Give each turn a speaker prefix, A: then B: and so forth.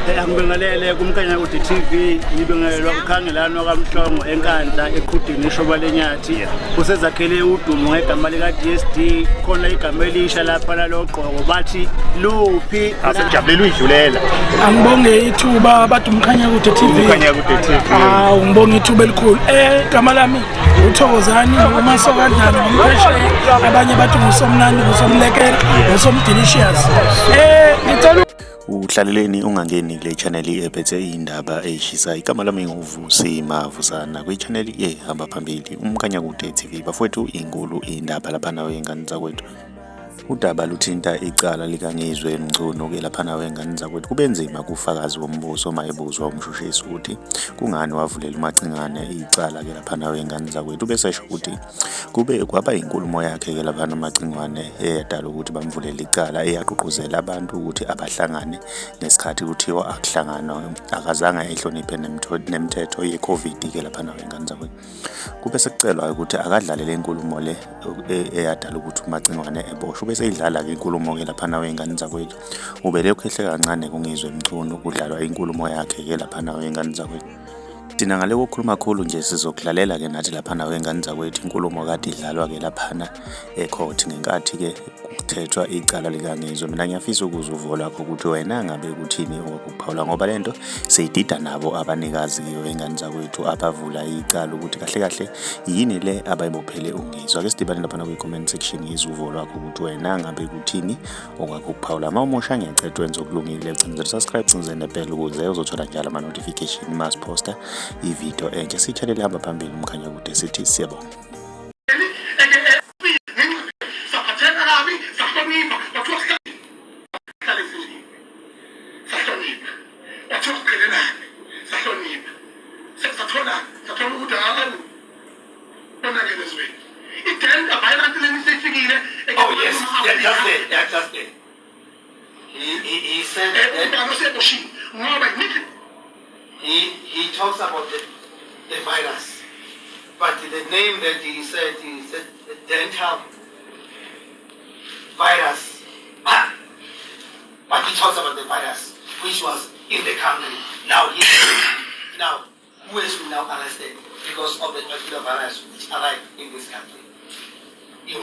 A: Angibingelele kumkanya ukuthi TV ngibingelelwa ukhangelano kaMhlongo enkandla eqhudini ishoba lenyathi usezakhele udumo ngegama lika DSD khona igama elisha lapha laloqoko bathi luphi
B: asijabulele uyidlulela
C: angibonge ithuba abantu umkhanya kude TV ngibonge ithuba elikhulu igama lami uThokozani uMasokandlana ngumphesheya abanye bathi ngusomnandi ngusomlekela ngusomdelicious ngicela
B: uhlaleleni ungangeni kule channel ephethe indaba eshisa igama lami nguvusi mavusana kwi channel ehamba phambili umkhanya kude TV bafowethu inkulu indaba lapha nawe ingane zakwethu udaba luthinta icala likangizwe Mchunu ke lapha nawe ingane zakwethu kubenzima kufakazi wombuso mayebuzwa umshushisi ukuthi kungani wavulela umacingane icala ke lapha nawe ingane zakwethu bese esho ukuthi kube kwaba inkulumo yakhe ke lapha namacingwane eyadala ukuthi bamvulele icala eyaqhuquzela abantu ukuthi abahlangane nesikhathi kuthiwa akuhlangana akazange ehloniphe nemithetho ye-COVID ke lapha nawe ingane zakwethu kube sekucelwa ukuthi akadlalele inkulumo le eyadala ukuthi umacingwane eboshwe bese idlala ke inkulumo ke lapha nawe ingane zakwethu ubele ukhehle kancane kungizwe Mchunu kudlalwa inkulumo yakhe ke lapha nawe ingane zakwethu Dina ngale ukukhuluma kakhulu nje sizokudlalela ke nathi lapha nawe ingane zakwethu inkulumo kade idlalwa ke lapha ecourt ngenkathi ke kuthethwa icala likangizwe mina ngiyafisa ukuzwa uvo lakho ukuthi wena ngabe kuthini okuphawula ngoba lento seyidida nabo abanikazi ingane zakwethu abavula icala ukuthi kahle kahle yini le abayibophele ungizwe ake sidibane lapha kwi comment section izuvo lakho ukuthi wena ngabe kuthini okuphawula mawumusha ngiyacela wenze okulungile ugcina subscribe cenze nebell ukuze uzothola njalo ama notification mas poster ivideo entsha siyithalela hamba phambili umkhanya kude sithi siyabonga
D: He said he talks about the virus, but the name that he said dental virus. But he talks about the virus which was in the country. Now who has been now arrested because of the particular virus which arrived in this country?